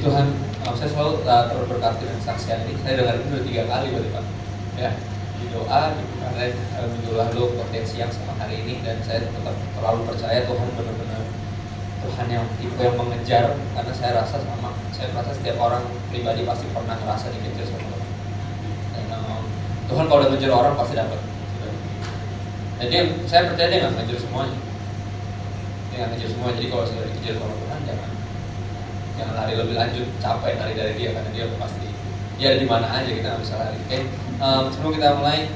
Tuhan, saya selalu terberkati dengan kesaksian ini. Saya dengar itu udah 3 kali berarti Pak. Ya, di doa, di kemarin minggu lalu potensi yang sama hari ini, dan saya tetap terlalu percaya Tuhan benar-benar Tuhan yang tipe yang mengejar, karena saya rasa setiap orang pribadi pasti pernah ngerasa dikejar sama Tuhan. Dan Tuhan kalau udah ngejar orang pasti dapat. Jadi saya percaya dia nggak ngejar semuanya. Dia nggak ngejar semuanya. Jadi kalau sudah dikejar sama Tuhan, jangan lari lebih lanjut, capek lari dari dia, karena dia pasti dia ada di mana aja, kita nggak bisa lari. Oke, sebelum kita mulai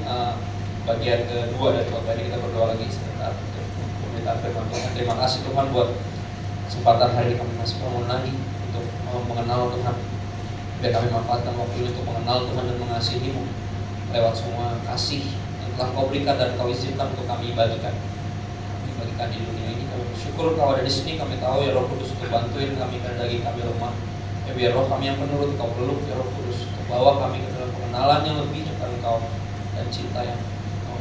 bagian kedua dari khotbah ini, kita berdoa lagi sebentar untuk meminta firman Tuhan. Terima kasih Tuhan buat kesempatan hari ini kami masih bangun lagi untuk mengenal Tuhan. Biar kami manfaatkan waktu ini untuk mengenal Tuhan dan mengasihi-Mu lewat semua kasih yang telah Kau berikan dan Kau izinkan untuk kami bagikan di dunia ini. Kami bersyukur Kau ada di sini. Kami tahu ya Roh Kudus untuk bantuin kami karena daging kami lemah. Ya biar Roh kami yang penurut Kau peluk ya Roh Kudus untuk bawa kami ke dalam pengenalan yang lebih tentang Kau dan cinta yang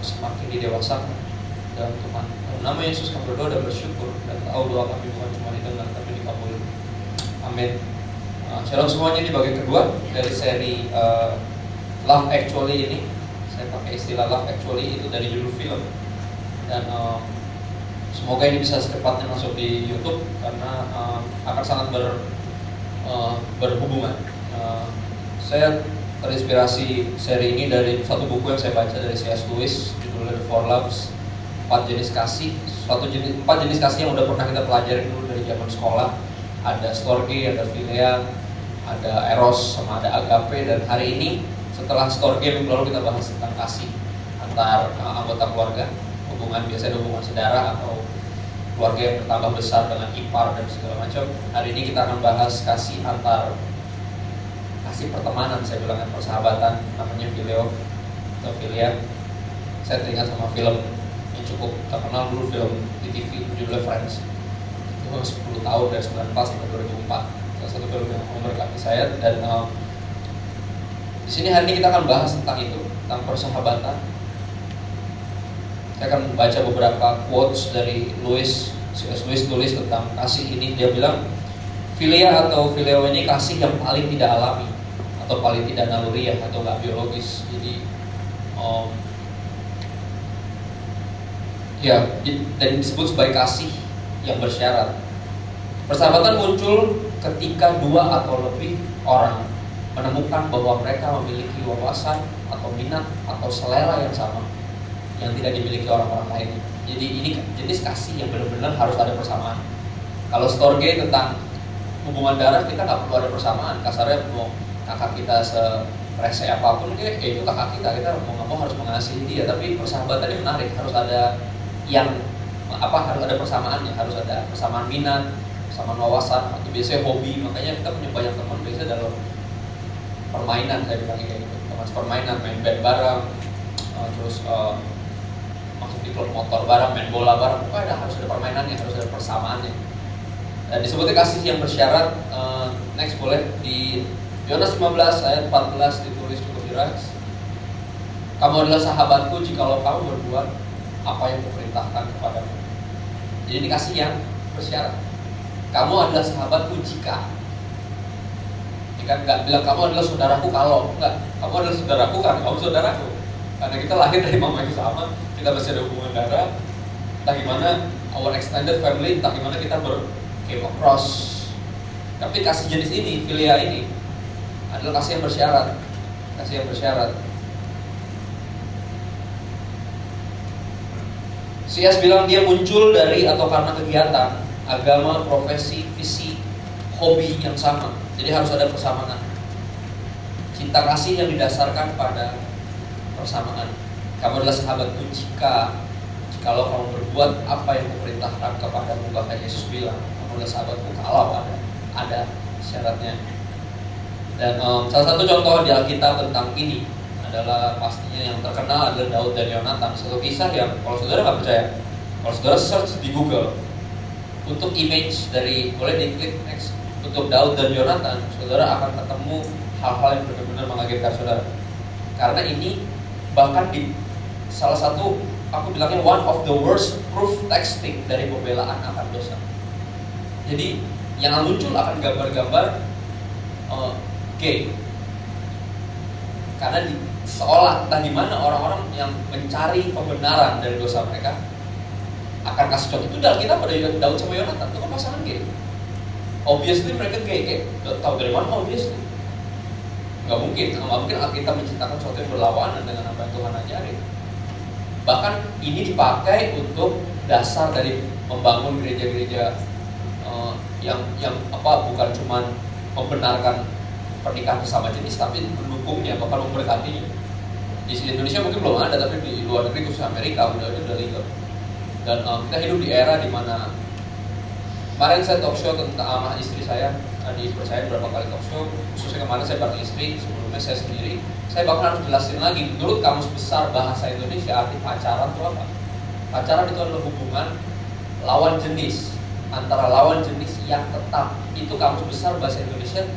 semakin didewasakan dalam Tuhan. Dalam nama Yesus kami berdoa dan bersyukur, dan tahu doa kami bukan cuma didengar tapi dikabulkan. Amin. Shalom semuanya, di bagian kedua dari seri Love Actually ini. Saya pakai istilah Love Actually itu dari judul film, dan semoga ini bisa secepatnya masuk di YouTube karena akan sangat berhubungan. Saya terinspirasi seri ini dari satu buku yang saya baca dari C.S. Lewis, judulnya The Four Loves, 4 jenis kasih. 4 jenis kasih yang udah pernah kita pelajari dulu dari zaman sekolah. Ada storge, ada philia, ada eros, sama ada agape. Dan hari ini setelah storge, minggu lalu kita bahas tentang kasih antar anggota keluarga, biasanya hubungan saudara atau keluarga yang bertambah besar dengan ipar dan segala macam. Hari ini kita akan bahas kasih antar kasih pertemanan, saya bilangnya persahabatan, namanya phileo atau philia. Saya teringat sama film yang cukup terkenal dulu, film di TV judulnya Friends. Itu 10 tahun dari 1994 sampai 2004. Salah satu film yang memberkati saya. Dan di sini hari ini kita akan bahas tentang itu, tentang persahabatan. Saya akan baca beberapa quotes dari Lewis. C.S. Lewis tulis tentang kasih ini. Dia bilang, philia atau phileo ini kasih yang paling tidak alami atau paling tidak naluriah atau nggak biologis. Jadi dan disebut sebagai kasih yang bersyarat. Persahabatan muncul ketika 2 atau lebih orang menemukan bahwa mereka memiliki wawasan atau minat atau selera yang sama yang tidak dimiliki orang-orang lain. Jadi ini jenis kasih yang benar-benar harus ada persamaan. Kalau storge tentang hubungan darah, kita nggak perlu ada persamaan. Kasarnya mau kakak kita serese apapun, itu kakak kita mau nggak mau harus mengasihi dia. Tapi persahabatan ini menarik, harus ada harus ada persamaannya, harus ada persamaan minat, persamaan wawasan, atau biasanya hobi. Makanya kita punya banyak teman biasanya dalam permainan, saya bilang kayak gitu, teman permainan, main band bareng, terus masuk di klub motor bareng, main bola bareng. Pokoknya harus ada permainannya, harus ada persamaannya. Dan disebutnya kasih yang bersyarat. Next boleh, di Yohanes 15 ayat 14 ditulis cukup jelas. Kamu adalah sahabatku jikalau kamu berbuat apa yang kuperintahkan kepadamu. Jadi ini kasih yang bersyarat. Kamu adalah sahabatku jika. Jika enggak bilang kamu adalah saudaraku kalau enggak. Kamu adalah saudaraku karena kamu saudaraku. Karena kita lahir dari mama yang sama, kita masih ada hubungan darah. Entah gimana our extended family, entah gimana kita came across. Tapi kasih jenis ini, philia ini adalah kasih yang bersyarat. Kasih yang bersyarat. C.S. bilang dia muncul dari atau karena kegiatan, agama, profesi, visi, hobi yang sama. Jadi harus ada persamaan. Cinta kasih yang didasarkan pada persamaan. Kamu adalah sahabatku jikalau kamu berbuat apa yang kuperintahkan kepadamu. Bahkan Yesus bilang, kamu adalah sahabatku kalau ada syaratnya. Dan salah satu contoh di Alkitab tentang ini adalah pastinya yang terkenal adalah Daud dan Yonatan. Satu kisah yang kalau saudara nggak percaya, kalau saudara search di Google untuk image dari, boleh diklik next, untuk Daud dan Yonatan, saudara akan ketemu hal-hal yang benar-benar mengagetkan saudara. Karena ini bahkan di salah satu, aku bilangnya one of the worst proof texting dari pembelaan akan dosa. Jadi yang muncul akan gambar-gambar gay. Karena seolah entah di mana orang-orang yang mencari pembenaran dari dosa mereka akan kasih contoh. Itu dalam kita pada Daud sama Yonatan itu kan pasangan gay. Obviously mereka gay, tahu dari mana obviously? Nggak mungkin Alkitab menciptakan sesuatu yang berlawanan dengan apa yang Tuhan ajarin. Bahkan ini dipakai untuk dasar dari membangun gereja-gereja yang bukan cuma membenarkan pernikahan sesama jenis, tapi mendukungnya, bahkan memberkatinya. Di Indonesia mungkin belum ada, tapi di luar negeri khusus Amerika udah legal. Dan kita hidup di era dimana kemarin saya talk show tentang sama istri saya, saya beberapa kali talk show, khususnya kemarin saya bareng istri, sebelumnya saya sendiri. Saya bahkan harus jelasin lagi, menurut Kamus Besar Bahasa Indonesia, arti pacaran itu apa? Pacaran itu adalah hubungan lawan jenis, antara lawan jenis yang tetap. Itu Kamus Besar Bahasa Indonesia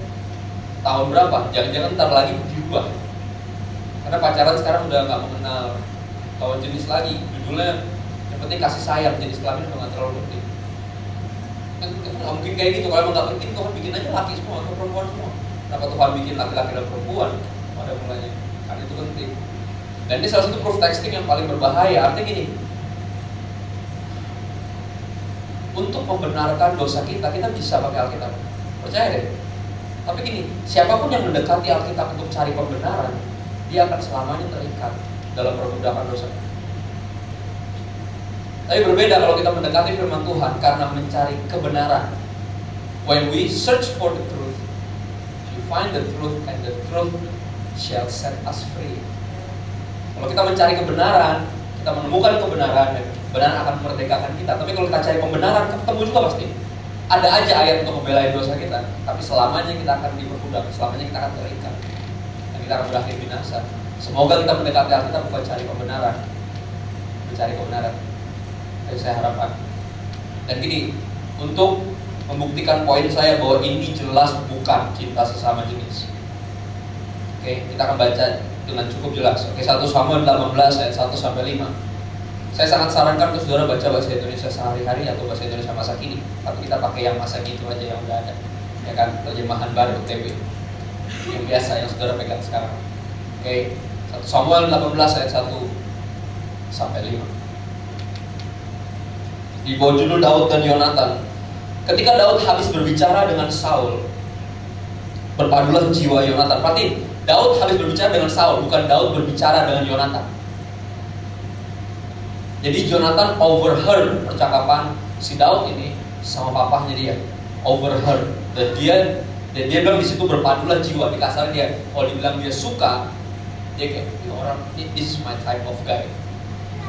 tahun berapa? Jangan-jangan ntar lagi berubah. Karena pacaran sekarang udah nggak mengenal lawan jenis lagi. Judulnya yang penting kasih sayang, jenis kelamin udah nggak terlalu penting. Kan nggak mungkin kayak gitu. Kalau emang nggak penting, Tuhan bikin aja laki semua atau perempuan semua. Kenapa Tuhan bikin laki-laki dan perempuan pada mulanya? Karena itu penting. Dan ini salah satu proof texting yang paling berbahaya. Artinya gini, untuk membenarkan dosa kita bisa pakai Alkitab. Percaya deh. Tapi gini, siapapun yang mendekati Alkitab untuk cari pembenaran, dia akan selamanya terikat dalam perbudakan dosa. Tapi berbeda kalau kita mendekati firman Tuhan karena mencari kebenaran. When we search for the truth, you find the truth and the truth shall set us free. Kalau kita mencari kebenaran, kita menemukan kebenaran dan kebenaran akan memerdekakan kita. Tapi kalau kita cari pembenaran, ketemu juga pasti. Ada aja ayat untuk membelai dosa kita, tapi selamanya kita akan diperbudak, selamanya kita akan terikat, dan kita akan berakhir binasa. Semoga kita mendekati Alkitab bukan cari pembenaran, mencari kebenaran. Itu saya harapkan. Dan gini, untuk membuktikan poin saya bahwa ini jelas bukan cinta sesama jenis. Oke, kita akan baca dengan cukup jelas. Oke, 1 Samuel 18 ayat 1 sampai 5. Saya sangat sarankan untuk saudara baca bahasa Indonesia sehari-hari atau bahasa Indonesia masa kini. Tapi kita pakai yang masa gitu aja yang udah ada. Ya kan, terjemahan baru TB. Yang biasa yang saudara pegang sekarang. Oke, 1 Samuel 18 ayat 1 sampai 5. Di bawah judul Daud dan Yonatan. Ketika Daud habis berbicara dengan Saul, berpadulah jiwa Yonatan. Perhatiin, Daud habis berbicara dengan Saul, bukan Daud berbicara dengan Yonatan. Jadi Yonatan overheard percakapan si Daud ini sama papahnya dia, overheard. Dan dia bilang di situ berpadulah jiwa. Di kasar dia, kalau dibilang dia suka, dia kayak ini orang, this is my type of guy.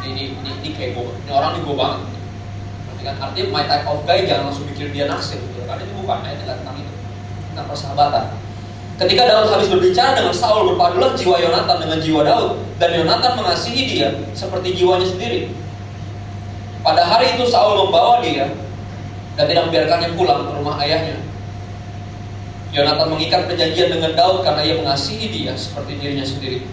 Ini kayak gue, ini orang ini gue banget. Kan? Artinya my type of guy jangan langsung pikir dia naksir, gitu. Karena itu bukan, itu nggak tentang itu, tentang persahabatan. Ketika Daud habis berbicara dengan Saul, berpadulah jiwa Yonatan dengan jiwa Daud, dan Yonatan mengasihi dia seperti jiwanya sendiri. Pada hari itu Saul membawa dia dan tidak membiarkannya pulang ke rumah ayahnya. Yonatan mengikat perjanjian dengan Daud karena ia mengasihi dia seperti dirinya sendiri.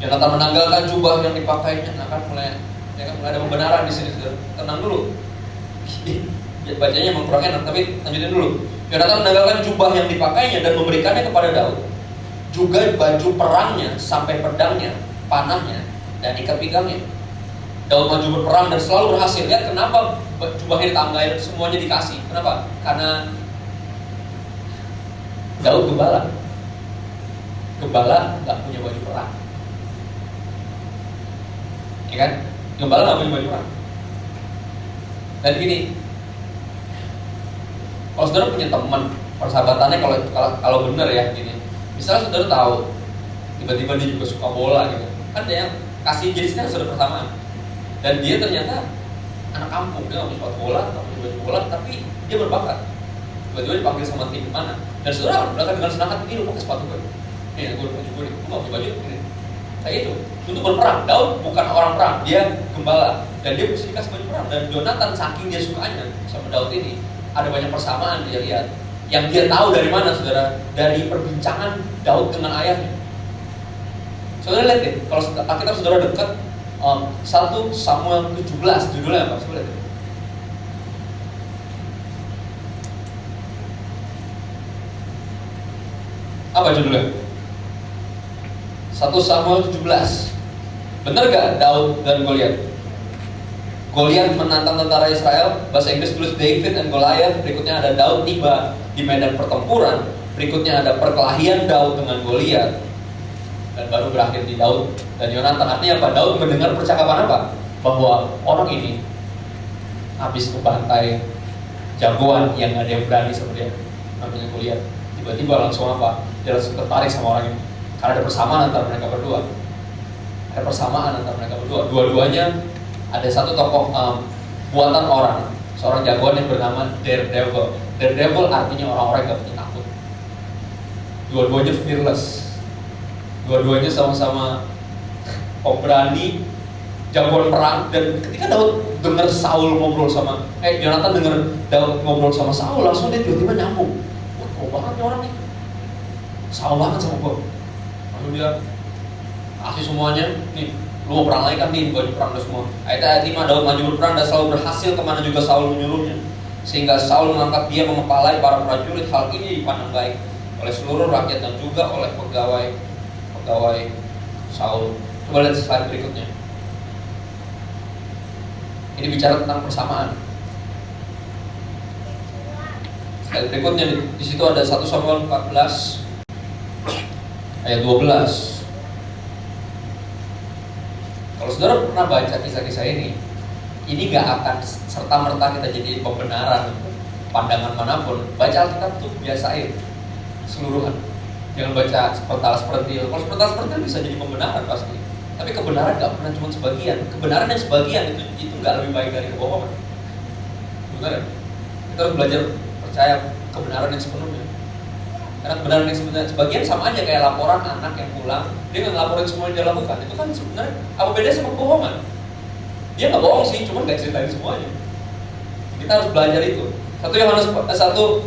Yonatan menanggalkan jubah yang dipakainya. Nah kan mulai ada pembenaran di sini. Tenang dulu. Bacanya emang kurang enak, tapi lanjutin dulu. Yonatan menanggalkan jubah yang dipakainya dan memberikannya kepada Daud. Juga baju perangnya sampai pedangnya, panahnya, dan ikat pinggangnya. Daud maju berperang dan selalu berhasil. Lihat kenapa jubahnya ditanggain, semuanya dikasih. Kenapa? Karena Daud gembala. Gembala nggak punya baju perang, ya kan? Gembala nggak punya baju perang. Dan gini, kalau saudara punya teman, persahabatannya kalau benar ya gini. Misalnya saudara tahu tiba-tiba dia juga suka bola gitu. Kan ada yang kasih jenisnya saudara pertama. Dan dia ternyata anak kampung, dia nggak punya sepatu bola, nggak punya baju bola, tapi dia berbakat. Tiba-tiba dipanggil sama tim mana? Dan saudara berangkat dengan senang hati, lu pakai sepatu gue. Nih, gue baju gue, lu nggak punya baju ini. Kayak itu. Untuk berperang, Daud bukan orang perang, dia gembala dan dia mesti dikasih baju perang. Dan Yonatan saking dia sukanya sama Daud ini, ada banyak persamaan dia lihat. Yang dia tahu dari mana, saudara? Dari perbincangan Daud dengan ayahnya. Saudara lihat deh, kalau kita saudara dekat 1 Samuel 17 judulnya apa? Coba lihat. Apa judulnya? 1 Samuel 17. Bener gak Daud dan Goliat? Goliat menantang tentara Israel, bahasa Inggris tulis David and Goliath. Berikutnya ada Daud tiba di medan pertempuran. Berikutnya ada perkelahian Daud dengan Goliat. Dan baru berakhir di Daud dan Yonatan. Artinya apa? Daud mendengar percakapan apa? Bahwa orang ini habis kebantai jagoan yang ada yang berani sama dia, namanya Goliat. Tiba-tiba langsung apa? Dia langsung tertarik sama orang ini. Karena ada persamaan antara mereka berdua. Ada persamaan antara mereka berdua. Dua-duanya ada satu tokoh buatan orang, seorang jagoan yang bernama Daredevil. Daredevil artinya orang-orang yang gak punya takut. Dua-duanya fearless. Dua-duanya sama-sama pemberani, jagoan perang. Dan ketika Daud dengar Saul ngobrol sama Yonatan dengar Daud ngobrol sama Saul, langsung dia tiba-tiba nyambung. Wah, kok banget nih orang nih, sama banget sama gue. Lalu dia kasih semuanya, nih lu mau perang lagi kan nih, baju perang udah semua. Ayat 5, Daud maju berperang dan selalu berhasil kemana juga Saul menyuruhnya, sehingga Saul mengangkat dia mengepalai para prajurit. Hal ini dipandang baik oleh seluruh rakyat dan juga oleh pegawai Saul. Coba lihat slide berikutnya. Ini bicara tentang persamaan. Slide berikutnya di situ ada 1 Samuel 14 ayat 12. Kalau saudara pernah baca kisah-kisah ini gak akan serta-merta kita jadi pembenaran pandangan manapun. Baca Alkitab tuh biasain seluruhan. Jangan baca sepertil. Kalau sepertil bisa jadi pembenaran pasti. Tapi kebenaran gak pernah cuma sebagian. Kebenaran yang sebagian itu gak lebih baik dari kebohongan. Benar ya? Kita harus belajar percaya kebenaran yang sepenuhnya. Karena kebenaran yang sebagian sama aja kayak laporan anak yang pulang, dia nggak ngelaporin semua yang dia lakukan. Itu kan sebenarnya apa bedanya sama kebohongan? Dia nggak bohong sih, cuma nggak ceritain semuanya. Kita harus belajar itu. 1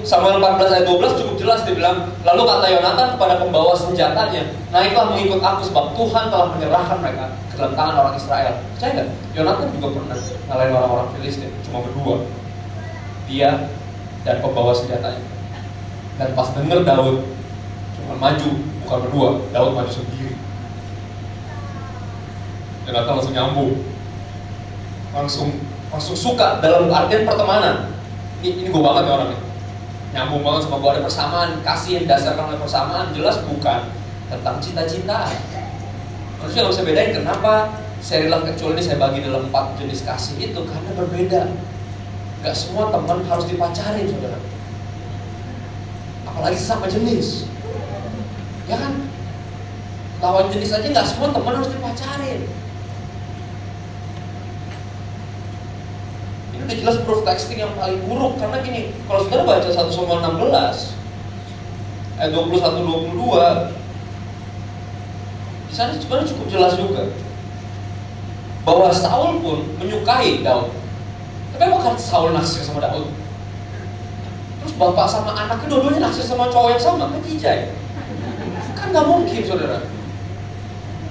Samuel 14 ayat 12 cukup jelas, dia bilang, lalu kata Yonatan kepada pembawa senjatanya, naiklah mengikut aku sebab Tuhan telah menyerahkan mereka ke dalam tangan orang Israel. Percaya nggak? Yonatan juga pernah ngalahin orang-orang Filistin, cuma berdua, dia dan pembawa senjatanya. Dan pas denger Daud cuma maju, bukan berdua, Daud maju sendiri. Yonatan langsung nyambung, langsung suka dalam artian pertemanan. Ini gue banget ya orangnya, nyambung banget sama gue, ada persamaan, kasih yang dasarkan oleh persamaan, jelas bukan tentang cinta-cintaan. Harusnya gak bisa bedain kenapa seri Love Actually ini saya bagi dalam 4 jenis kasih itu, karena berbeda. Gak semua teman harus dipacarin, saudara. Apalagi sesama jenis, ya kan? Lawan jenis aja nggak semua teman harus dipacarin. Ini udah jelas proof texting yang paling buruk. Karena gini, kalau saudara baca 1 Samuel 16 ayat 21-22, di sana sebenarnya cukup jelas juga bahwa Saul pun menyukai Daud. Tapi bukan Saul naksir sama Daud. Terus bapak sama anaknya dua-duanya naksir sama cowok yang sama, kan jijai. Kan gak mungkin, saudara.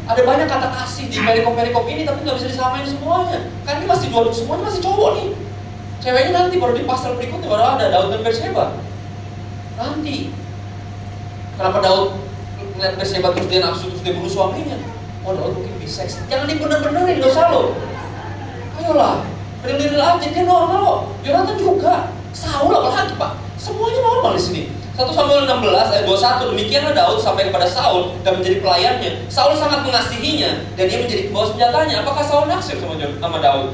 Ada banyak kata kasih di perikop-perikop ini, tapi gak bisa disamain semuanya. Kan ini masih dua, semuanya masih cowok nih. Ceweknya nanti baru di pasal berikutnya baru ada Daud dan Bathsheba. Nanti kenapa Daud ngeliat Bathsheba terus dia nafsu, terus dia bunuh suaminya? Oh, Daud mungkin biseks. Jangan dibener-benerin dosa lo. Ayolah, real-real aja, dia normal loh. Yonatan juga, Saul apalagi pak. Semuanya normal di sini. 1 Samuel 16 ayat 21, demikianlah Daud sampai kepada Saul dan menjadi pelayannya. Saul sangat mengasihinya dan dia menjadi pembawa senjatanya. Apakah Saul naksir sama Daud?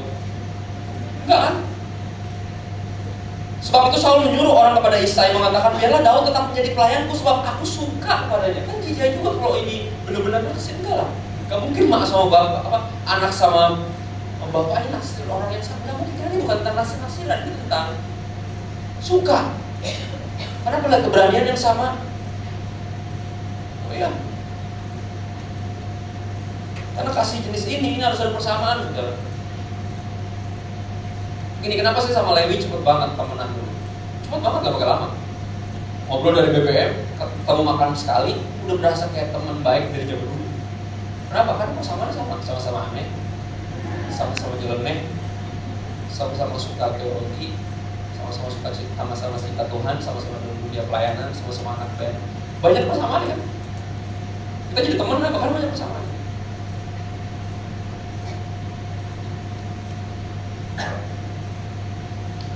Enggak kan? Sebab itu Saul menyuruh orang kepada Isai mengatakan, biarlah Daud tetap menjadi pelayanku sebab aku suka kepadanya. Kan jijai juga kalau ini benar-benar naksir. Enggak lah. Gak mungkin mak sama bapak, anak sama bapaknya naksir orang yang sama. Gak mungkin, karena ini bukan tentang naksir-naksiran, ini tentang suka. Karena melihat keberanian yang sama. Oh iya. Karena kasih jenis ini harus ada persamaan, saudara. Ini kenapa sih sama Lewi cepet banget temenan dulu? Cepet banget, gak pakai lama. Ngobrol dari BBM, ketemu makan sekali, udah berasa kayak teman baik dari zaman dulu. Kenapa? Karena persamaannya sama-sama aneh, sama-sama nyeleneh, sama-sama suka teologi, sama-sama suka sama-sama cinta Tuhan, sama-sama dalam dunia pelayanan, sama-sama anak band. Banyak persamaan kan? Kita jadi teman apa? Karena banyak persamaan.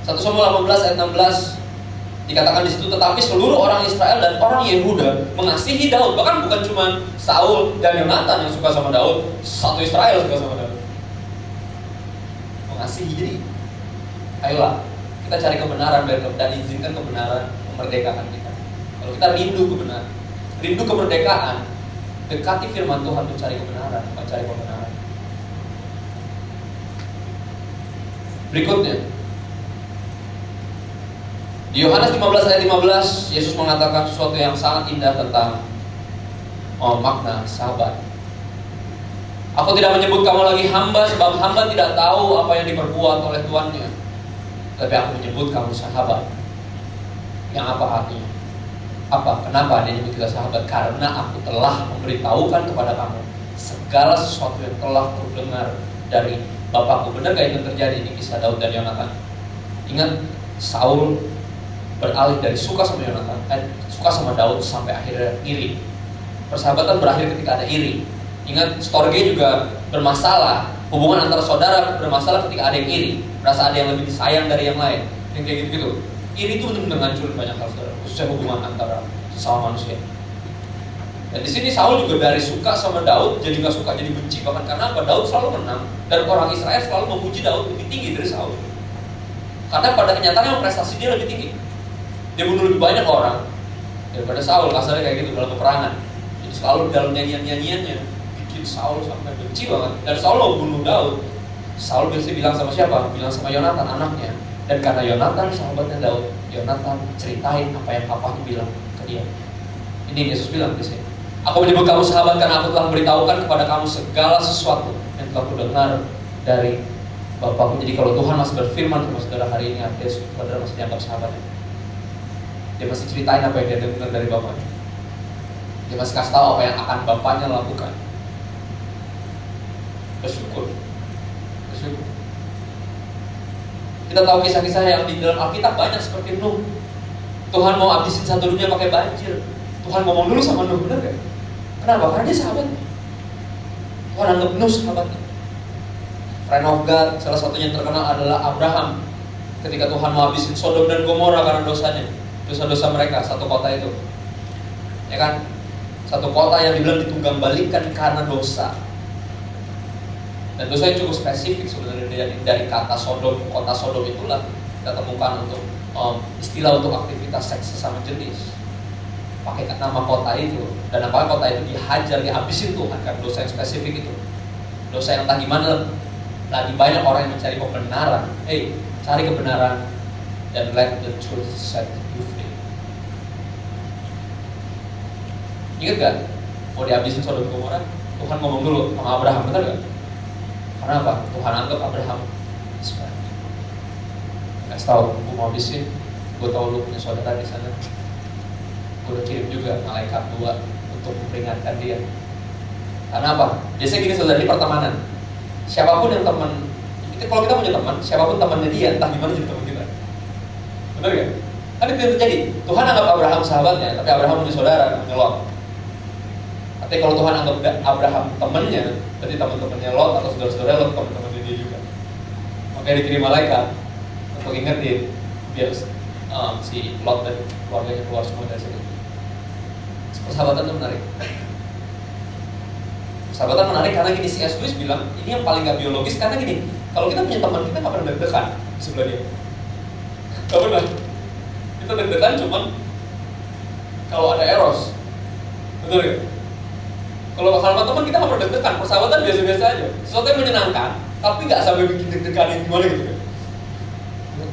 Satu Samuel 18 ayat 16 dikatakan di situ, tetapi seluruh orang Israel dan orang Yehuda mengasihi Daud. Bahkan bukan cuma Saul dan Yonatan yang suka sama Daud, satu Israel suka sama Daud. Mengasihi. Jadi ayolah kita cari kebenaran dan izinkan kebenaran memerdekakan kita. Kalau kita rindu kebenaran, rindu kemerdekaan, dekati firman Tuhan, mencari kebenaran, mencari kebenaran. Berikutnya, di Yohanes 15 ayat 15, Yesus mengatakan sesuatu yang sangat indah tentang makna sahabat. Aku tidak menyebut kamu lagi hamba, sebab hamba tidak tahu apa yang diperbuat oleh tuannya. Tapi aku menyebut kamu sahabat. Yang apa artinya? Apa? Kenapa dia menyebut kita sahabat? Karena aku telah memberitahukan kepada kamu segala sesuatu yang telah kudengar dari Bapakku. Benar gak itu terjadi di kisah Daud dan Yonatan? Ingat, Saul beralih dari suka sama Yonatan, suka sama Daud sampai akhirnya iri. Persahabatan berakhir ketika ada iri. Ingat, Storge juga bermasalah. Hubungan antara saudara bermasalah ketika ada yang iri, merasa ada yang lebih disayang dari yang lain, yang kayak gitu-gitu. Iri itu benar-benar ngancurin banyak hal, saudara, khususnya hubungan antara sesama manusia. Dan di sini Saul juga dari suka sama Daud jadi nggak suka, jadi benci. Bahkan karena apa? Daud selalu menang dan orang Israel selalu memuji Daud lebih tinggi dari Saul. Karena pada kenyataannya prestasi dia lebih tinggi. Dia bunuh lebih banyak orang daripada Saul, kasarnya kayak gitu dalam peperangan. Jadi selalu dalam nyanyian-nyanyiannya bikin Saul sampai benci banget. Dan Saul mau bunuh Daud. Saul biasanya bilang sama siapa? Bilang sama Yonatan, anaknya. Dan karena Yonatan sahabatnya Daud, Yonatan ceritain apa yang papanya bilang ke dia. Ini Yesus bilang di sini. Aku menyebut kamu sahabat karena aku telah memberitahukan kepada kamu segala sesuatu yang telah kudengar dari Bapakku. Jadi kalau Tuhan masih berfirman sama saudara hari ini, artinya saudara masih dianggap sahabatnya. Dia masih ceritain apa yang dia dengar dari Bapaknya. Dia masih kasih tahu apa yang akan Bapaknya lakukan. Bersyukur. Bersyukur. Kita tahu kisah-kisah yang di dalam Alkitab banyak seperti Nuh. Tuhan mau habisin satu dunia pakai banjir. Tuhan ngomong dulu sama Nuh, benar gak? Kenapa? Karena dia sahabat. Tuhan anggap Nuh sahabatnya. Friend of God, salah satunya yang terkenal adalah Abraham. Ketika Tuhan mau habisin Sodom dan Gomora karena dosanya, dosa-dosa mereka, satu kota itu, ya kan? Satu kota yang dibilang ditunggang balikan karena dosa. Dan dosa yang cukup spesifik sebenarnya dari kata Sodom, kota Sodom itulah kita temukan untuk istilah untuk aktivitas seks sesama jenis. Pakai nama kota itu, dan apakah kota itu dihajar, dihabisin Tuhan karena dosa yang spesifik itu. Dosa yang entah gimana, lagi banyak orang yang mencari kebenaran. Cari kebenaran dan let the truth set you free. Ingat gak? Mau dihabisin Sodom Gomora, Tuhan ngomong dulu sama Abraham, benar gak? Karena apa? Tuhan anggap Abraham Ismail. Gak tahu, gue mau habisin, gue tahu lu punya saudara di sana. Gue udah kirim juga malaikat 2 untuk memperingatkan dia. Karena apa? Biasanya gini saudara, di pertemanan, siapapun yang teman, kalau kita punya teman, siapapun temannya dia, entah gimana jadi teman kita. Benar gak? Kan itu yang terjadi. Tuhan anggap Abraham sahabatnya, tapi Abraham punya saudara, namanya Lot. Tapi kalau Tuhan anggap Abraham temannya, berarti teman-temannya Lot atau saudara-saudara Lot teman-temannya dia juga. Makanya dikirim malaikat untuk ingetin biar si Lot dan keluarganya keluar semua dari situ. Persahabatan itu menarik. Persahabatan menarik karena gini, C.S. Lewis bilang ini yang paling gak biologis karena gini, kalau kita punya teman kita gak pernah deg-degan sebelah dia. Gak pernah. Kita deg-degan cuman kalau ada eros. Betul ya? Kalau sama teman kita gak pernah deg-degan, persahabatan biasa-biasa aja. Sesuatu yang menyenangkan, tapi gak sampai bikin deg-degan yang gimana gitu kan.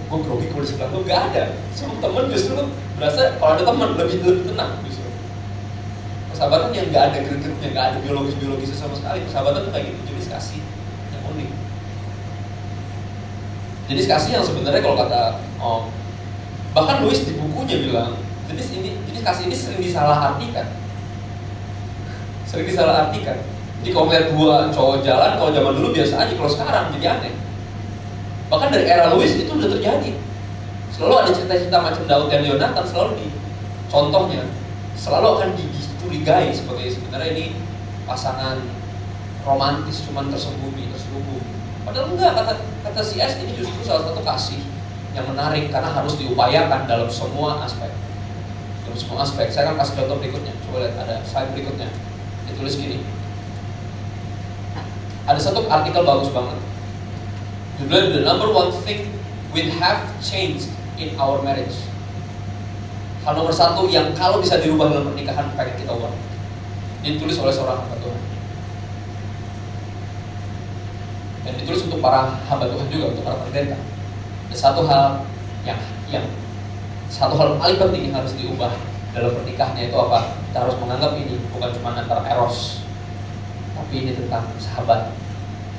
Gue grogi kalau di sebelah lu, gak ada. Semua teman justru berasa kalau ada teman lebih tenang justru. Persahabatan yang gak ada gregetnya, gak ada biologis-biologisnya sama sekali. Persahabatan itu kayak gitu, jenis kasih yang unik. Jenis kasih yang sebenarnya kalau kata bahkan Lewis di bukunya bilang jenis kasih ini sering disalahartikan. Jadi kalau ngeliat 2 cowok jalan, kalau zaman dulu biasa aja, kalau sekarang jadi aneh. Bahkan dari era Lewis itu udah terjadi. Selalu ada cerita-cerita macam Daud dan Yonatan, selalu di contohnya selalu akan dicurigai sebagai sebenarnya ini pasangan romantis cuman terselubung. Padahal enggak, kata C.S. ini justru salah satu kasih yang menarik karena harus diupayakan dalam semua aspek. Saya akan kasih contoh berikutnya. Coba lihat, ada slide berikutnya. Ditulis gini. Ada satu artikel bagus banget. Judulnya The Number One Thing Will Have Changed in Our Marriage. Hal nomor satu yang kalau bisa dirubah dalam pernikahan pengen kita ubah. Ditulis oleh seorang hamba Tuhan. Dan ditulis untuk para hamba Tuhan juga, untuk para pendeta. Ada satu hal yang paling penting yang harus diubah dalam pernikahannya itu apa? Kita harus menganggap ini bukan cuma antara eros, tapi ini tentang sahabat.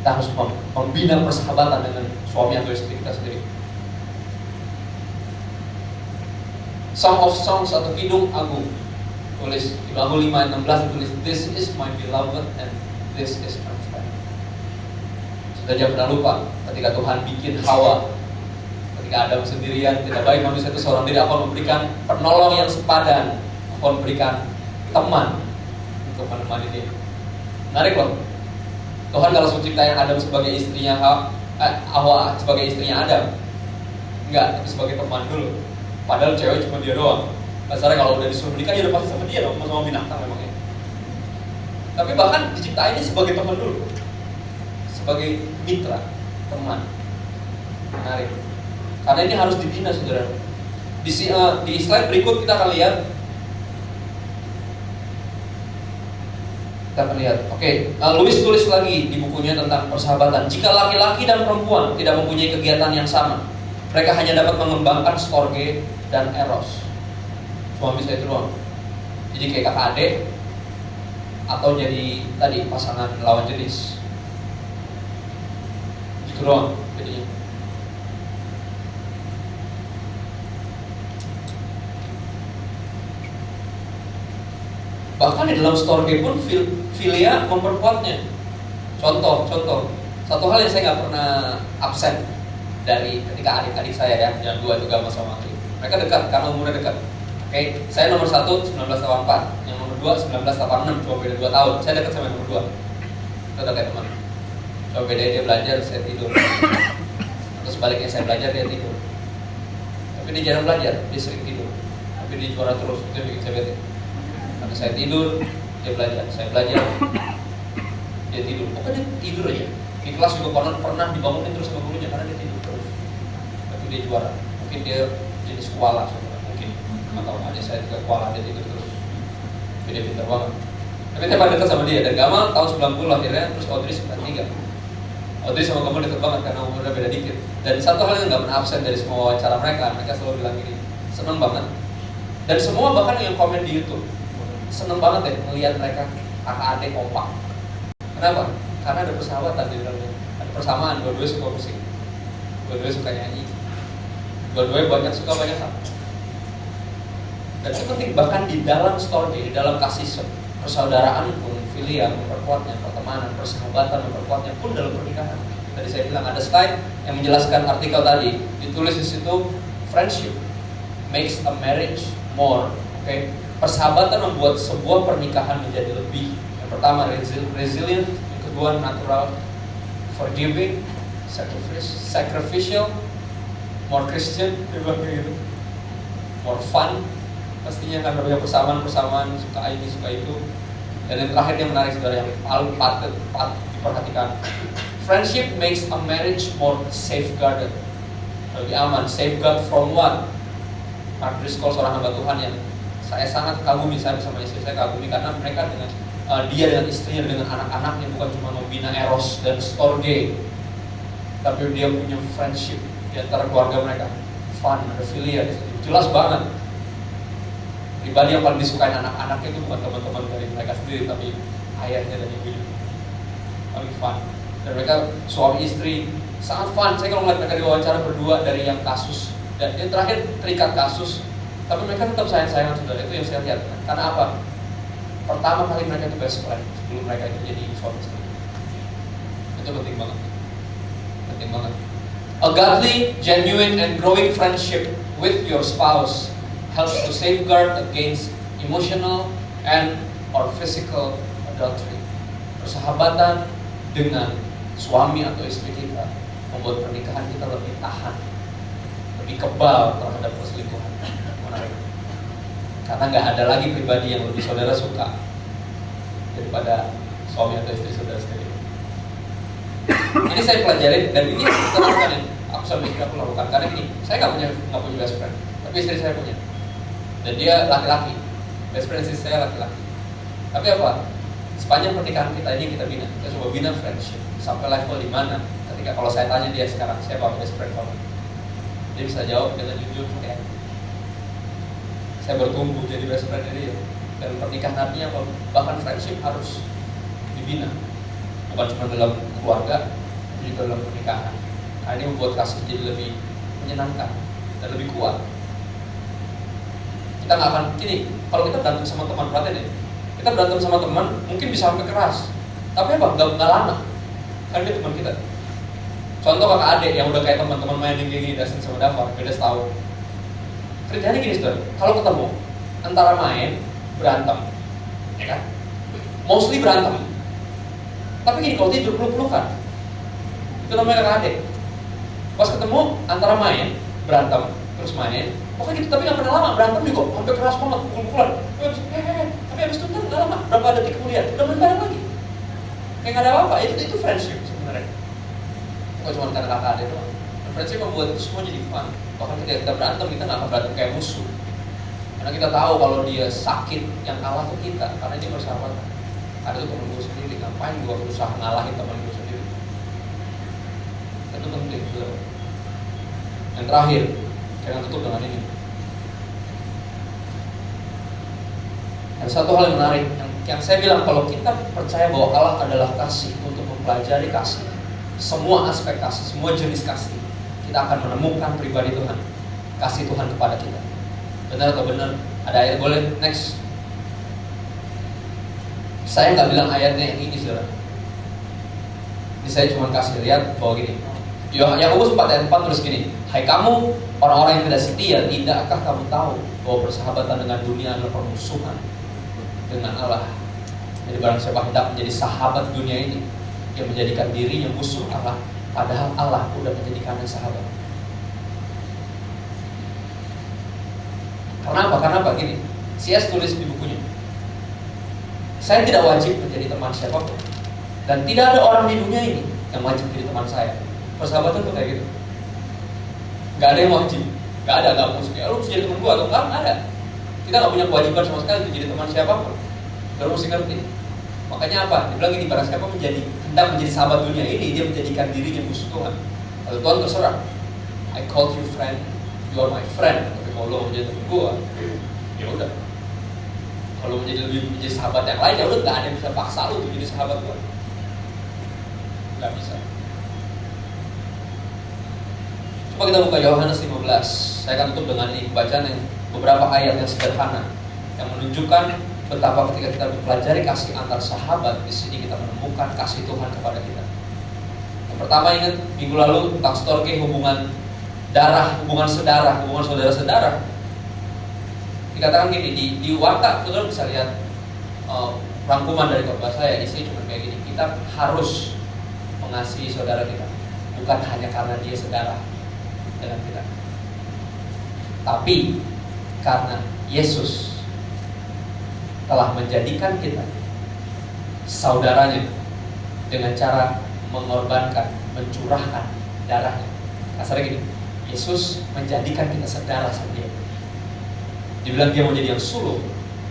Kita harus membina persahabatan dengan suami atau istri kita sendiri. Song of Songs atau Kidung Agung, tulis Kidung Agung 5 ayat 16 tulis, "This is my beloved and this is my friend." Sudah jangan pernah lupa ketika Tuhan bikin Hawa, ketika Adam sendirian, tidak baik manusia itu seorang diri, aku memberikan penolong yang sepadan, aku memberikan teman untuk menemani dia. Menarik loh. Tuhan kalau menciptakan Adam sebagai istrinya Hawa sebagai istrinya Adam, enggak, tapi sebagai teman dulu. Padahal cewek cuma dia doang. Masalahnya kalau udah disuruh menikah, ya udah pasti sama dia dong, sama binatang memangnya. Tapi bahkan diciptainnya sebagai teman dulu, sebagai mitra, teman. Menarik. Karena ini harus dibina, saudara. Di slide berikut kita akan lihat. Oke, Lewis tulis lagi di bukunya tentang persahabatan. Jika laki-laki dan perempuan tidak mempunyai kegiatan yang sama, mereka hanya dapat mengembangkan storge dan eros. Suami saya itu doang. Jadi kayak kakak adik, atau jadi tadi pasangan lawan jenis. Itu doang jadinya. Bahkan di dalam storge pun filia memperkuatnya. Contoh, satu hal yang saya nggak pernah absen dari ketika adik-adik saya yang dua itu gak sama aku. Mereka dekat karena umurnya dekat. Oke, saya nomor 1 1984, yang nomor 2 1986, cuma beda 2 tahun. Saya dekat sama yang nomor 2. Itu udah kayak teman. Cuma beda dia belajar, saya tidur. Atau sebaliknya saya belajar, dia tidur. Tapi dia jarang belajar, dia sering tidur. Tapi dia juara terus, itu yang bikin saya bete. Karena saya tidur, dia belajar. Saya belajar, dia tidur. Pokoknya dia tidur aja. Di kelas juga pernah dibangunin terus sama gurunya karena dia tidur terus. Tapi dia juara. Mungkin dia jenis koala, mungkin. Atau adik saya juga koala, dia tidur terus. Tapi dia pintar banget. Tapi saya pada dekat sama dia. Dan Gamal tahun 90 akhirnya, terus Audrey 93. Audrey sama Gamal dekat banget karena umurnya beda dikit. Dan satu hal yang gak pernah absen dari semua wawancara mereka selalu bilang gini, seneng banget. Dan semua bahkan yang komen di YouTube, seneng banget deh melihat mereka kakak adik kompak. Kenapa? Karena ada persahabatan di dalamnya, ada persamaan, dua-duanya suka musik, dua-duanya suka nyanyi, dua-duanya suka banyak hal. Dan itu penting, bahkan di dalam story, di dalam kasih persaudaraan pun, filia memperkuatnya, pertemanan, persahabatan memperkuatnya pun dalam pernikahan. Tadi saya bilang ada slide yang menjelaskan artikel tadi, ditulis di situ, friendship makes a marriage more. Okay? Persahabatan membuat sebuah pernikahan menjadi lebih. Yang pertama resilient, yang kedua natural, forgiving, sacrificial, more Christian, gitu. More fun, pastinya kan banyak persamaan, suka ini, suka itu. Dan yang terakhir yang menarik, saudara, yang paling patut diperhatikan, friendship makes a marriage more safeguarded, lebih aman. Safeguard from what? Mark Driscoll, seorang hamba Tuhan yang saya sangat kagumi, saya bersama istri saya kagumi karena mereka dengan dia dengan istrinya, dengan anak-anaknya bukan cuma membina eros dan storge, tapi dia punya friendship di antara keluarga mereka, fun, ada filia, jelas banget. Pribadi yang paling disukai anak-anaknya itu bukan teman-teman dari mereka sendiri, tapi ayahnya dan ibunya. Paling fun. Dan mereka suami istri sangat fun. Saya kalau ngeliat mereka diwawancara berdua dari yang kasus dan yang terakhir terikat kasus, tapi mereka tetap sayang-sayangan, saudara. Itu yang saya lihat. Karena apa? Pertama kali mereka itu best friend sebelum mereka itu jadi suami istri. Itu penting banget. Penting banget. A godly, genuine, and growing friendship with your spouse helps to safeguard against emotional and or physical adultery. Persahabatan dengan suami atau istri kita membuat pernikahan kita lebih tahan, lebih kebal terhadap perselingkuhan. Menarik. Karena nggak ada lagi pribadi yang lebih saudara suka daripada suami atau istri saudara sendiri. Ini saya pelajari dan ini kita lakukan ya. Aku sama istri aku lakukan karena gini, saya nggak punya best friend, tapi istri saya punya. Dan dia laki-laki, best friend istri saya laki-laki. Tapi apa? Sepanjang pernikahan kita ini kita bina, kita coba bina friendship sampai level di mana ketika kalau saya tanya dia sekarang siapa best friend kamu, dia bisa jawab dengan jujur kayak saya bertumbuh jadi best friend dia. Dan pernikahan artinya apa? Bahkan friendship harus dibina, bukan cuma dalam keluarga, tapi juga dalam pernikahan. Karena ini membuat kasih jadi lebih menyenangkan dan lebih kuat. Kita nggak akan gini, kalau kita berantem sama teman, perhatiin deh, kita berantem sama teman mungkin bisa sampai keras, tapi apa? Nggak lama, kan dia teman kita. Contoh kakak adik yang udah kayak teman-teman main yang kayak gini, Dasin sama Dava, beda setahun. Kerjanya gini saudara, kalau ketemu antara main, berantem, ya kan? Mostly berantem. Tapi gini, kalau tidur peluk-pelukan, itu namanya kakak adik. Pas ketemu antara main, berantem, terus main, pokoknya gitu, tapi nggak pernah lama berantem juga, sampai keras banget, pukul-pukulan. Tapi abis itu nggak lama, berapa detik kemudian, udah main bareng lagi. Kayak nggak ada apa-apa, itu friendship sebenarnya. Bukan cuma karena kakak adik doang. Friendship membuat itu semua jadi fun. Bahkan ketika kita berantem, kita nggak akan berantem kayak musuh. Karena kita tahu kalau dia sakit, yang kalah tuh kita, karena dia bersahabatan. Ada tuh temen gue sendiri, ngapain gue berusaha ngalahin temen gue sendiri. Itu penting, saudara. Yang terakhir, jangan tutup dengan ini. Ada satu hal yang menarik, yang saya bilang, kalau kita percaya bahwa Allah adalah kasih, untuk mempelajari kasih, semua aspek kasih, semua jenis kasih, kita akan menemukan pribadi Tuhan, kasih Tuhan kepada kita. Benar atau benar? Ada ayat, boleh next. Saya nggak bilang ayatnya yang ini, saudara. Ini saya cuma kasih lihat bahwa gini. Yakobus 4 ayat 4 terus gini. Hai kamu orang-orang yang tidak setia, tidakkah kamu tahu bahwa persahabatan dengan dunia adalah permusuhan dengan Allah? Jadi barang siapa hendak menjadi sahabat dunia ini, yang menjadikan dirinya musuh Allah, padahal Allah udah menjadikannya sahabat. Karena apa? Gini, C.S. tulis di bukunya, saya tidak wajib menjadi teman siapapun, dan tidak ada orang di dunia ini yang wajib menjadi teman saya. Persahabatan tuh kayak gitu, nggak ada yang wajib, nggak ada, nggak mesti lu harus jadi teman gua atau nggak ada. Kita nggak punya kewajiban sama sekali untuk jadi teman siapapun. Baru mesti ngerti. Makanya apa? Dibilang ini, barang siapa hendak menjadi sahabat dunia ini, dia menjadikan dirinya musuh Tuhan. Kalau Tuhan terserah, I called you friend, you are my friend. Tapi kalau lo menjadi teman gua, ya udah. Kalau menjadi sahabat yang lain, ya udah, nggak ada yang bisa paksa lo untuk jadi sahabat gua. Nggak bisa. Coba kita buka Yohanes 15. Saya akan tutup dengan ini, bacaan yang beberapa ayat yang sederhana yang menunjukkan betapa ketika kita mempelajari kasih antar sahabat, di sini kita menemukan kasih Tuhan kepada kita. Yang pertama, ingat minggu lalu tentang storge, hubungan darah, hubungan saudara-saudara. Dikatakan gini, di watak, saudara bisa lihat rangkuman dari khotbah saya, isinya cuma kayak gini. Kita harus mengasihi saudara kita, bukan hanya karena dia saudara dengan kita, tapi karena Yesus telah menjadikan kita saudaranya dengan cara mengorbankan, mencurahkan darahnya. Kasarnya gini, Yesus menjadikan kita saudara sama dia. Dibilang dia mau jadi yang sulung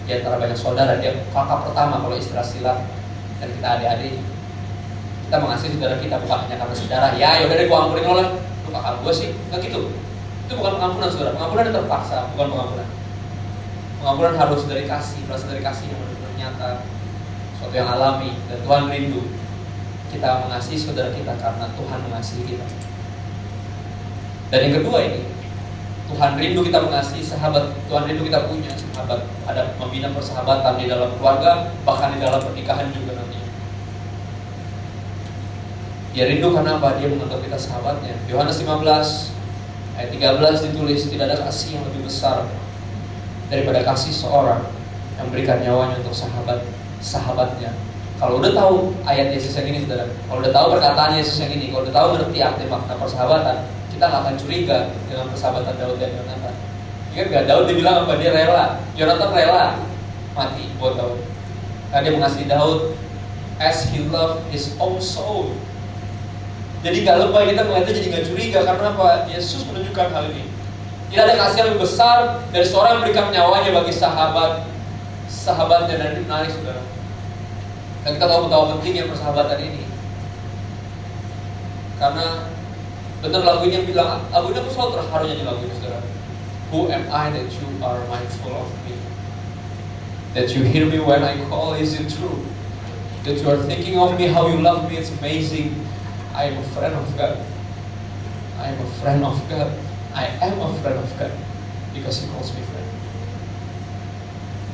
di antara banyak saudara, dia kakak pertama kalau istilah silat, dan kita adik-adik. Kita mengasihi saudara kita bukan hanya karena saudara. Ya udah deh, gua ampunin lo lah, lu kakak gua sih, nggak gitu. Itu bukan pengampunan, saudara. Pengampunan yang terpaksa, bukan pengampunan. Pengampunan harus dari kasih, berasal dari kasih yang benar-benar nyata, sesuatu yang alami, dan Tuhan rindu kita mengasihi saudara kita karena Tuhan mengasihi kita. Dan yang kedua ini, Tuhan rindu kita mengasihi sahabat. Tuhan rindu kita punya sahabat, ada membina persahabatan di dalam keluarga, bahkan di dalam pernikahan juga nantinya. Dia rindu karena apa? Dia menganggap kita sahabatnya. Yohanes 15 ayat 13 ditulis, tidak ada kasih yang lebih besar daripada kasih seorang yang berikan nyawanya untuk sahabatnya. Kalau udah tahu ayat Yesus yang ini, saudara, kalau udah tahu perkataan Yesus yang ini, kalau udah tahu ngerti arti makna persahabatan, kita nggak akan curiga dengan persahabatan Daud dan Yonatan. Ingat gak, Daud dibilang apa? Dia rela. Yonatan rela mati buat Daud, karena dia mengasihi Daud as he loved his own soul. Jadi gak lupa kita melihatnya, jadi gak curiga. Karena apa? Yesus menunjukkan hal ini. Tidak ada kasih yang lebih besar dari seorang yang memberikan nyawanya bagi sahabatnya. Dan ini menarik, saudara. Dan kita tahu betapa pentingnya persahabatan ini. Karena benar lagu ini yang bilang, lagu ini aku selalu terharu nyanyi lagu ini, saudara. Who am I that you are mindful of me? That you hear me when I call, is it true? That you are thinking of me, how you love me, it's amazing. I am a friend of God. I am a friend of God. I am a friend of God because He calls me friend.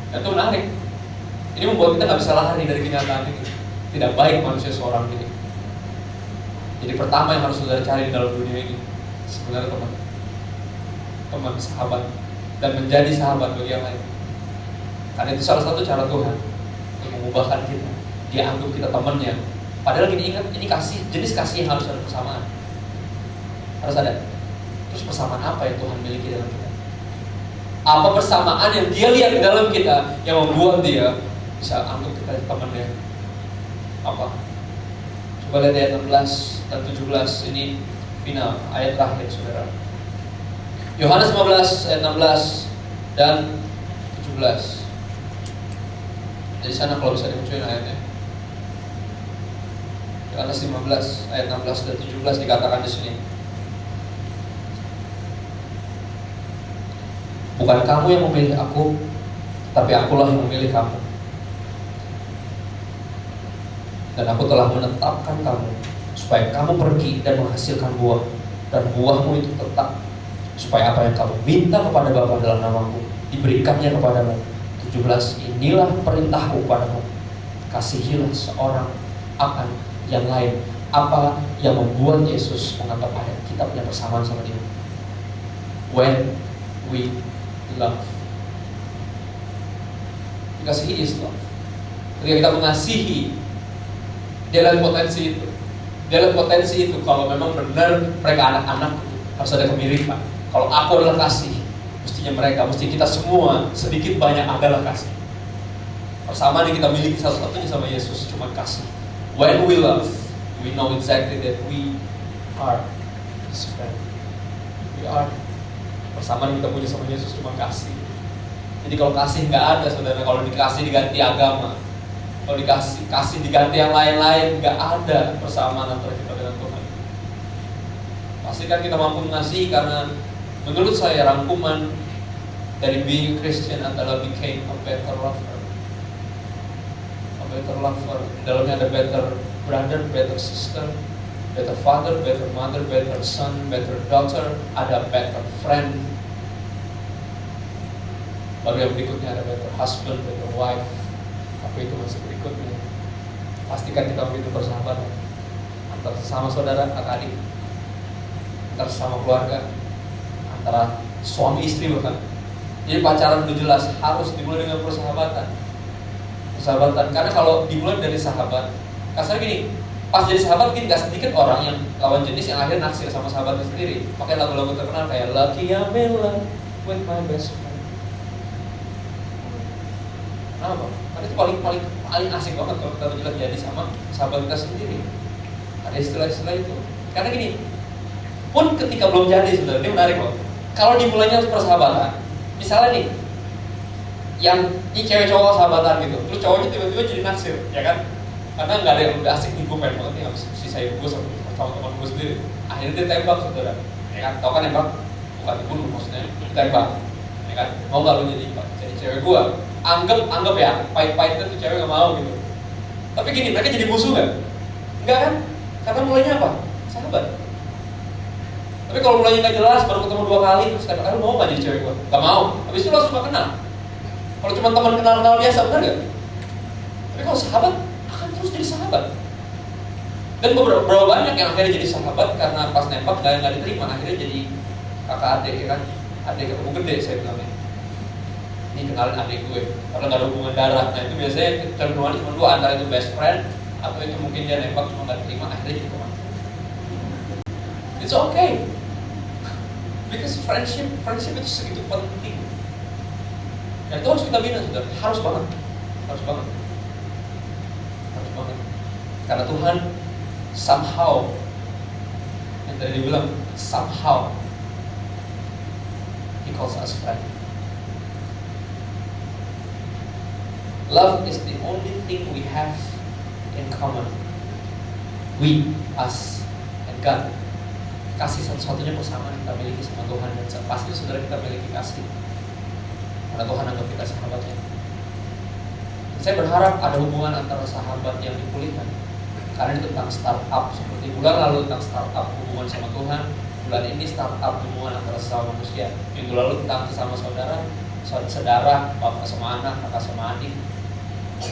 Dan itu menarik. Ini membuat kita nggak bisa lari dari kenyataan ini. Tidak baik manusia seorang ini. Jadi pertama yang harus saudara cari di dalam dunia ini sebenarnya teman, sahabat, dan menjadi sahabat bagi yang lain. Karena itu salah satu cara Tuhan untuk mengubahkan kita. Dia anggap kita temannya. Padahal gini, ingat, ini kasih, jenis kasih yang harus ada persamaan. Harus ada. Terus persamaan apa yang Tuhan miliki dalam kita? Apa persamaan yang Dia lihat di dalam kita yang membuat Dia bisa anggap kita temannya? Apa? Coba lihat ayat 16 dan 17. Ini final, ayat terakhir, saudara. Yohanes 15 ayat 16 dan 17. Dari sana kalau bisa dimunculin ayatnya. Yohanes 15 ayat 16 dan 17 dikatakan di sini. Bukan kamu yang memilih aku, tapi akulah yang memilih kamu. Dan aku telah menetapkan kamu supaya kamu pergi dan menghasilkan buah, dan buahmu itu tetap, supaya apa yang kamu minta kepada Bapa dalam namaku diberikannya kepadamu. 17. Inilah perintahku kepadamu, kasihilah seorang akan yang lain. Apa yang membuat Yesus menganggap ayat kita punya persamaan sama Dia? When we love. Because He is love. Ketika kita mengasihi, Dia lihat potensi itu. Dia lihat potensi itu. Kalau memang benar mereka anak-anak, harus ada kemiripan. Kalau aku adalah kasih, mestinya mereka, mesti kita semua sedikit banyak adalah kasih. Persamaan yang kita miliki satu-satunya sama Yesus cuma kasih. When we love, we know exactly that we are His friend. We are. Persamaan yang kita punya sama Yesus cuma kasih. Jadi kalau kasih nggak ada, saudara, kalau dikasih diganti agama, kalau kasih diganti yang lain-lain, nggak ada persamaan antara kita dengan Tuhan. Pastikan kita mampu mengasihi, karena menurut saya rangkuman dari being a Christian adalah became a better lover. A better lover. Dalamnya ada better brother, better sister, better father, better mother, better son, better daughter, ada better friend. Lalu yang berikutnya ada better husband, better wife. Apa itu masih berikutnya? Pastikan kita memiliki persahabatan antara sesama saudara, kakak adik, antara sesama keluarga, antara suami istri bahkan. Jadi pacaran itu jelas harus dimulai dengan persahabatan. Karena kalau dimulai dari sahabat, kasar gini, pas jadi sahabat mungkin gak sedikit orang yang lawan jenis yang akhirnya naksir sama sahabatnya sendiri. Pakai lagu-lagu terkenal kayak Lucky I'm in love with my best friend. Kenapa? Karena itu paling asik banget kalau kita menjelat jadi sama sahabat kita sendiri. Ada istilah-istilah itu. Karena gini, pun ketika belum jadi, sebenarnya ini menarik loh. Kalau dimulainya persahabatan, misalnya nih, yang ini cewek cowok sahabatan gitu, terus cowoknya tiba-tiba jadi naksir, ya kan? Karena nggak ada yang udah asik nih, gue pengen banget nih habis sisain gue sama teman gue sendiri. Akhirnya dia tembak, saudara, ya kan? Tau kan nembak? Bukan dibunuh maksudnya, ditembak, ya kan? Mau nggak lo jadi cewek gue? Anggap ya, pahit-pahitnya tuh cewek nggak mau gitu. Tapi gini, mereka jadi musuh nggak? Enggak kan? Karena mulainya apa? Sahabat. Tapi kalau mulainya nggak jelas, baru ketemu 2 kali, terus kata, mau nggak jadi cewek gue? Nggak mau. Habis itu langsung nggak kenal. Kalau cuma teman kenal-kenal biasa, benar nggak? Tapi kalau sahabat, akan terus jadi sahabat. Dan beberapa banyak yang akhirnya jadi sahabat karena pas nembak nggak diterima, akhirnya jadi kakak adik, ya kan? Adik ketemu gede, saya bilangnya. ini kenalin adik gue, karena gak ada hubungan darah. Nah itu biasanya kecenderungan cuma dua, antara itu best friend atau itu mungkin dia nembak cuma gak terima, akhirnya jadi teman. It's okay, because friendship itu segitu penting. Dan itu harus kita bina, sudah harus banget. Karena Tuhan somehow, yang tadi dibilang somehow He calls us friend. Love is the only thing we have in common. We, us, and God. Kasih satu-satunya persamaan kita miliki sama Tuhan, dan pasti saudara kita miliki kasih karena Tuhan anggap kita sahabatnya. Saya berharap ada hubungan antara sahabat yang dipulihkan, karena itu tentang startup. Seperti bulan lalu tentang startup hubungan sama Tuhan, bulan ini startup hubungan antara sesama manusia. Minggu lalu tentang sesama saudara, bapak sama anak, kakak sama adik.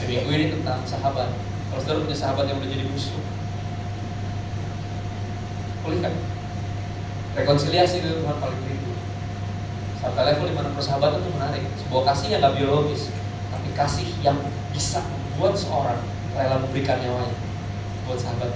Minggu ini tentang sahabat. Kalau saudara punya sahabat yang udah jadi musuh, pulihkan. Rekonsiliasi itu Tuhan paling rindu. Sampai level dimana persahabatan itu menarik. Sebuah kasih yang gak biologis, tapi kasih yang bisa membuat seorang rela memberikan nyawanya buat sahabat.